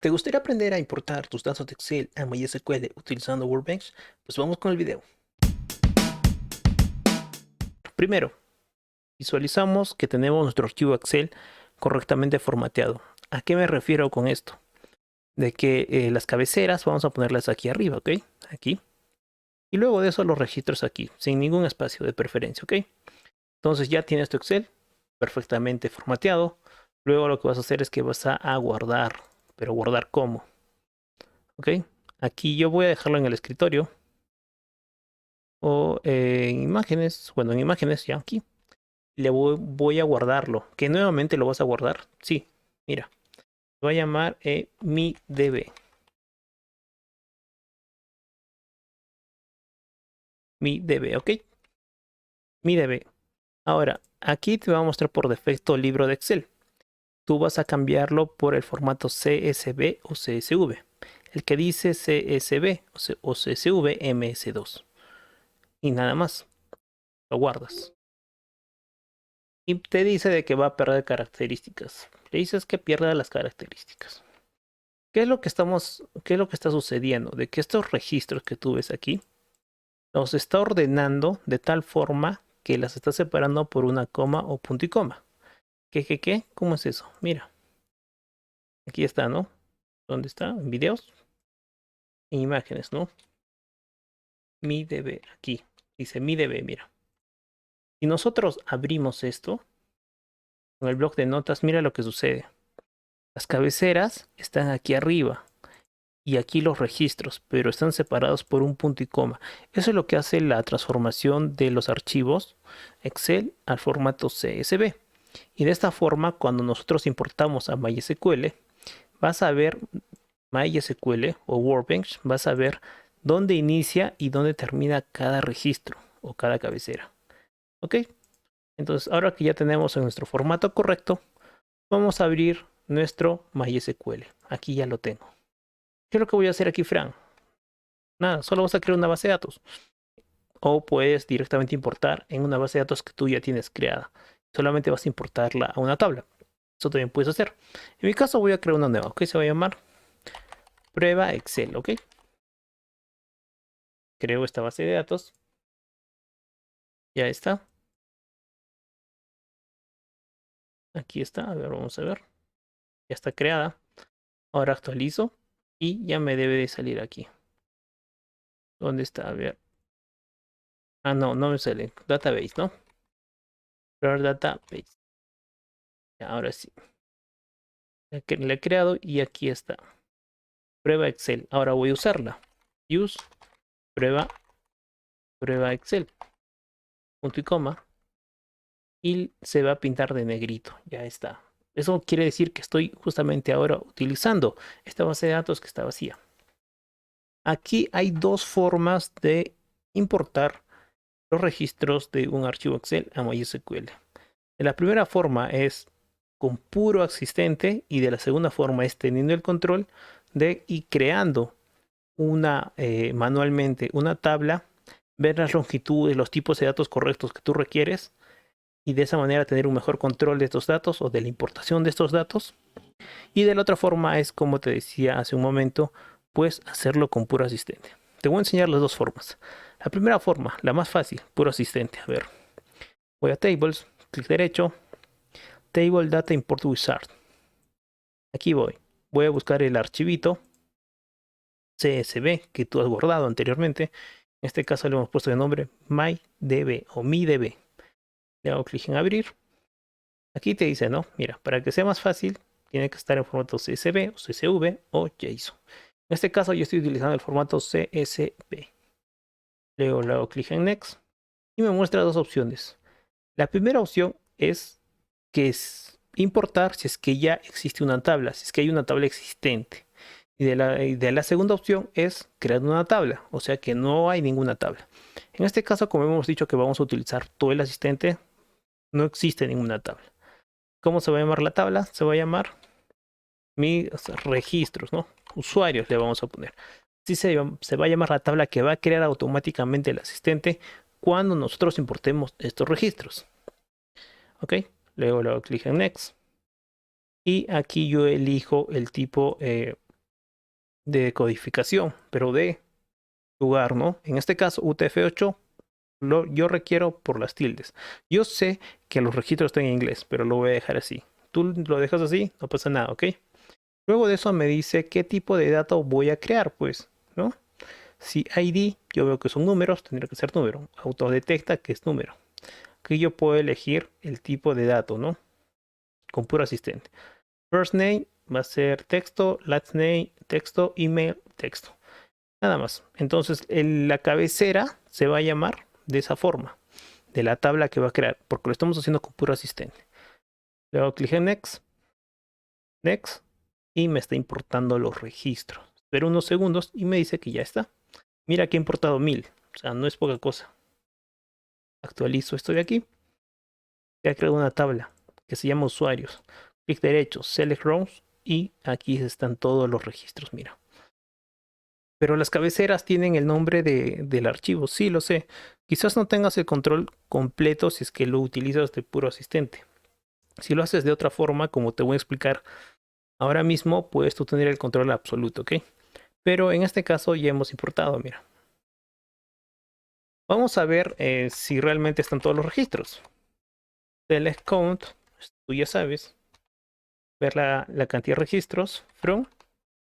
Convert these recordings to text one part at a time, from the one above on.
¿Te gustaría aprender a importar tus datos de Excel a MySQL utilizando Workbench? Pues vamos con el video. Primero, visualizamos que tenemos nuestro archivo Excel correctamente formateado. ¿A qué me refiero con esto? De que las cabeceras vamos a ponerlas aquí arriba, ¿ok? Aquí. Y luego de eso los registros aquí, sin ningún espacio de preferencia, ¿ok? Entonces ya tienes tu Excel perfectamente formateado. Luego lo que vas a hacer es que vas a guardar. Pero guardar ¿cómo? ¿Ok? Aquí yo voy a dejarlo en el escritorio. O en imágenes, bueno, en imágenes ya aquí, voy a guardarlo. ¿Que nuevamente lo vas a guardar? Sí, mira, voy a llamar mi DB. Mi DB, ¿ok? Mi DB. Ahora, aquí te va a mostrar por defecto el libro de Excel. Tú vas a cambiarlo por el formato CSV o CSV. El que dice CSV o CSV MS2. Y nada más. Lo guardas. Y te dice de que va a perder características. Le dices que pierda las características. ¿Qué es lo que está sucediendo? De que estos registros que tú ves aquí, los está ordenando de tal forma que las está separando por una coma o punto y coma. ¿Qué? ¿Cómo es eso? Mira, aquí está, ¿no? ¿Dónde está? En videos, en imágenes, ¿no? Mi DB, aquí. Dice mi DB, mira. Si nosotros abrimos esto, con el bloc de notas, mira lo que sucede. Las cabeceras están aquí arriba. Y aquí los registros, pero están separados por un punto y coma. Eso es lo que hace la transformación de los archivos Excel al formato CSV. Y de esta forma, cuando nosotros importamos a MySQL, vas a ver MySQL o Workbench, vas a ver dónde inicia y dónde termina cada registro o cada cabecera. ¿Ok? Entonces, ahora que ya tenemos en nuestro formato correcto, vamos a abrir nuestro MySQL. Aquí ya lo tengo. ¿Qué es lo que voy a hacer aquí, Fran? Nada, solo vas a crear una base de datos. O puedes directamente importar en una base de datos que tú ya tienes creada. Solamente vas a importarla a una tabla. Eso también puedes hacer. En mi caso voy a crear una nueva, ¿ok? Se va a llamar prueba Excel, ¿ok? Creo esta base de datos. Ya está. Aquí está. A ver, vamos a ver. Ya está creada. Ahora actualizo. Y ya me debe de salir aquí. ¿Dónde está? A ver. Ah, no, no me sale. Database, ¿no? Crear database. Ya, ahora sí. La he creado y aquí está. Prueba Excel. Ahora voy a usarla. Use prueba Excel. Punto y coma. Y se va a pintar de negrito. Ya está. Eso quiere decir que estoy justamente ahora utilizando esta base de datos que está vacía. Aquí hay dos formas de importar los registros de un archivo Excel a MySQL. La primera forma es con puro existente y de la segunda forma es teniendo el control de ir creando manualmente una tabla, ver las longitudes, los tipos de datos correctos que tú requieres y de esa manera tener un mejor control de estos datos o de la importación de estos datos. Y de la otra forma es, como te decía hace un momento, pues hacerlo con puro asistente. Te voy a enseñar las dos formas. La primera forma, la más fácil, puro asistente. A ver, voy a Tables, clic derecho, Table Data Import Wizard. Aquí voy. Voy a buscar el archivito CSV que tú has guardado anteriormente. En este caso le hemos puesto de nombre MyDB o MiDB. Le hago clic en abrir. Aquí te dice, no, mira, para que sea más fácil, tiene que estar en formato CSV o CSV o JSON. En este caso yo estoy utilizando el formato CSV. Luego le hago clic en Next y me muestra dos opciones. La primera opción es que es importar si es que ya existe una tabla, si es que hay una tabla existente. Y de la segunda opción es crear una tabla, o sea que no hay ninguna tabla. En este caso, como hemos dicho que vamos a utilizar todo el asistente, no existe ninguna tabla. ¿Cómo se va a llamar la tabla? Se va a llamar mis registros, ¿no? Usuarios le vamos a poner. Así se va a llamar la tabla que va a crear automáticamente el asistente cuando nosotros importemos estos registros. ¿Ok? Luego le doy clic en Next. Y aquí yo elijo el tipo de codificación, pero de lugar, ¿no? En este caso, UTF-8 yo requiero por las tildes. Yo sé que los registros están en inglés, pero lo voy a dejar así. Tú lo dejas así, no pasa nada, ¿ok? Luego de eso me dice qué tipo de dato voy a crear, pues, ¿no? Si ID, yo veo que son números, tendría que ser número. Autodetecta que es número. Aquí yo puedo elegir el tipo de dato, ¿no? Con puro asistente. First name va a ser texto, last name, texto, email, texto. Nada más. Entonces, la cabecera se va a llamar de esa forma, de la tabla que va a crear, porque lo estamos haciendo con puro asistente. Luego clic en Next, Next, y me está importando los registros. Espero unos segundos y me dice que ya está. Mira que he importado 1000, o sea, no es poca cosa. Actualizo esto de aquí. Ya he creado una tabla que se llama usuarios. Clic derecho, Select Rows, y aquí están todos los registros, mira. Pero las cabeceras tienen el nombre del archivo, sí, lo sé. Quizás no tengas el control completo si es que lo utilizas de puro asistente. Si lo haces de otra forma, como te voy a explicar ahora mismo, puedes tú tener el control absoluto, ¿ok? Pero en este caso ya hemos importado, mira. Vamos a ver si realmente están todos los registros. Select Count, tú ya sabes, ver la cantidad de registros from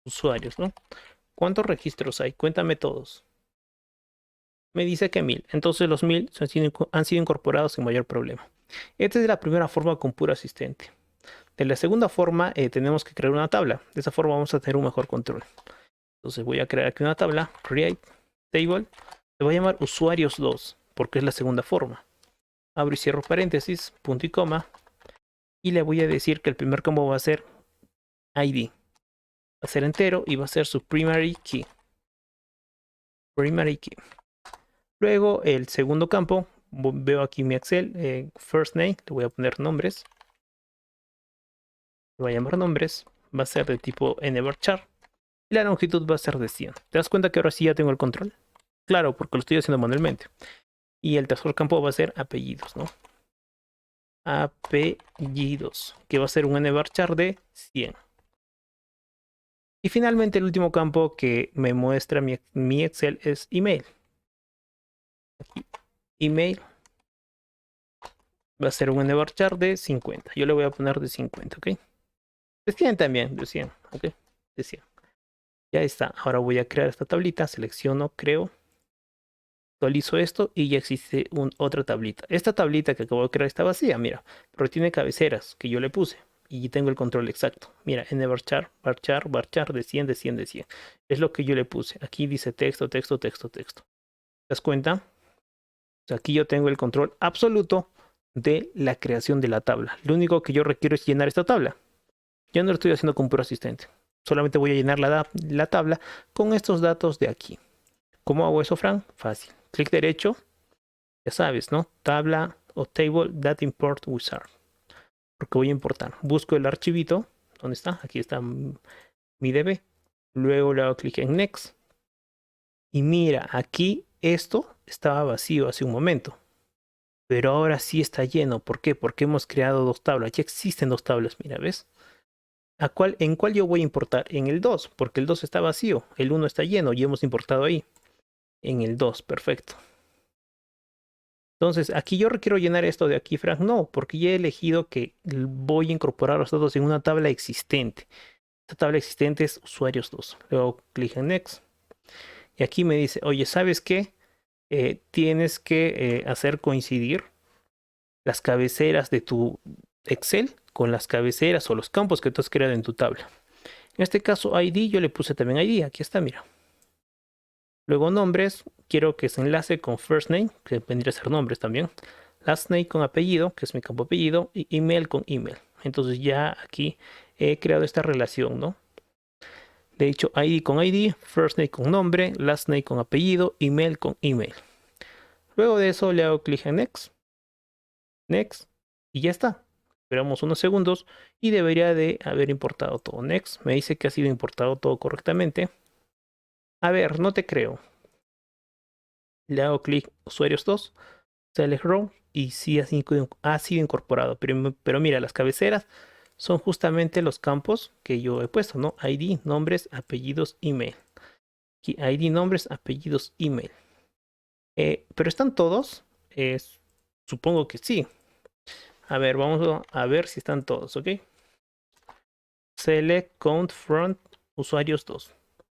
usuarios, ¿no? ¿Cuántos registros hay? Cuéntame todos. Me dice que 1000. Entonces los 1000 han sido incorporados sin mayor problema. Esta es la primera forma con puro asistente. De la segunda forma tenemos que crear una tabla. De esa forma vamos a tener un mejor control. Entonces voy a crear aquí una tabla. Create Table. Se va a llamar usuarios 2 porque es la segunda forma. Abro y cierro paréntesis, punto y coma. Y le voy a decir que el primer campo va a ser ID. Va a ser entero y va a ser su primary key. Primary key. Luego el segundo campo, veo aquí mi Excel, first name, le voy a poner nombres. Le voy a llamar nombres, va a ser de tipo nvarchar. Y la longitud va a ser de 100. ¿Te das cuenta que ahora sí ya tengo el control? Claro, porque lo estoy haciendo manualmente. Y el tercer campo va a ser apellidos, ¿no? Apellidos, que va a ser un nvarchar de 100. Y finalmente el último campo que me muestra mi Excel es email. Aquí, email va a ser un nvarchar de 50. Yo le voy a poner de 50, ¿ok? De 100 también, de 100, ¿ok? De 100. Ya está. Ahora voy a crear esta tablita. Selecciono, creo. Actualizo esto y ya existe otra tablita. Esta tablita que acabo de crear está vacía, mira. Pero tiene cabeceras que yo le puse. Y tengo el control exacto. Mira, nvarchar, varchar, varchar, de 100, de 100, de 100. Es lo que yo le puse. Aquí dice texto, texto, texto, texto. ¿Te das cuenta? O sea, aquí yo tengo el control absoluto de la creación de la tabla. Lo único que yo requiero es llenar esta tabla. Ya no lo estoy haciendo con puro asistente. Solamente voy a llenar la tabla con estos datos de aquí. ¿Cómo hago eso, Fran? Fácil. Clic derecho. Ya sabes, ¿no? Tabla o table that import wizard. Porque voy a importar. Busco el archivito. ¿Dónde está? Aquí está mi DB. Luego le hago clic en Next. Y mira, aquí esto estaba vacío hace un momento. Pero ahora sí está lleno. ¿Por qué? Porque hemos creado dos tablas. Ya existen dos tablas, mira, ¿ves? ¿En cuál yo voy a importar? En el 2, porque el 2 está vacío. El 1 está lleno y hemos importado ahí. En el 2, perfecto. Entonces, aquí yo requiero llenar esto de aquí, Frank. No, porque ya he elegido que voy a incorporar los datos en una tabla existente. Esta tabla existente es usuarios 2. Luego clic en Next. Y aquí me dice, oye, ¿sabes qué? Tienes que hacer coincidir las cabeceras de tu Excel con las cabeceras o los campos que tú has creado en tu tabla. En este caso, ID, yo le puse también ID. Aquí está, mira. Luego nombres, quiero que se enlace con first name, que vendría a ser nombres también. Last name con apellido, que es mi campo apellido. Y email con email. Entonces ya aquí he creado esta relación, ¿no? De hecho, ID con ID, first name con nombre, last name con apellido, email con email. Luego de eso le hago clic en Next. Next. Y ya está. Esperamos unos segundos y debería de haber importado todo. Next. Me dice que ha sido importado todo correctamente. A ver, no te creo. Le hago clic usuarios 2, select row y sí ha sido incorporado. Pero mira, las cabeceras son justamente los campos que yo he puesto, ¿no? ID, nombres, apellidos, email. Aquí, ID, nombres, apellidos, email. ¿Pero están todos? Supongo que sí. A ver, vamos a ver si están todos, ¿ok? Select count front usuarios 2,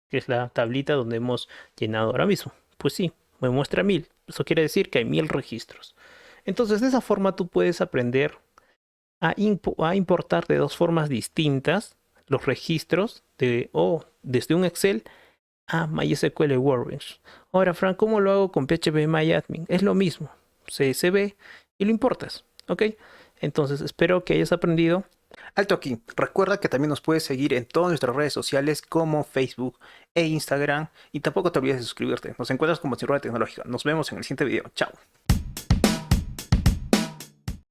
que es la tablita donde hemos llenado ahora mismo. Pues sí, me muestra 1000. Eso quiere decir que hay 1000 registros. Entonces, de esa forma tú puedes aprender a importar de dos formas distintas los registros desde un Excel a MySQL Workbench. Ahora, Frank, ¿cómo lo hago con PHP Es lo mismo. CSV y lo importas. ¿Ok? Entonces, espero que hayas aprendido. Alto aquí. Recuerda que también nos puedes seguir en todas nuestras redes sociales como Facebook e Instagram. Y tampoco te olvides de suscribirte. Nos encuentras como Sirrola Tecnológica. Nos vemos en el siguiente video. Chao.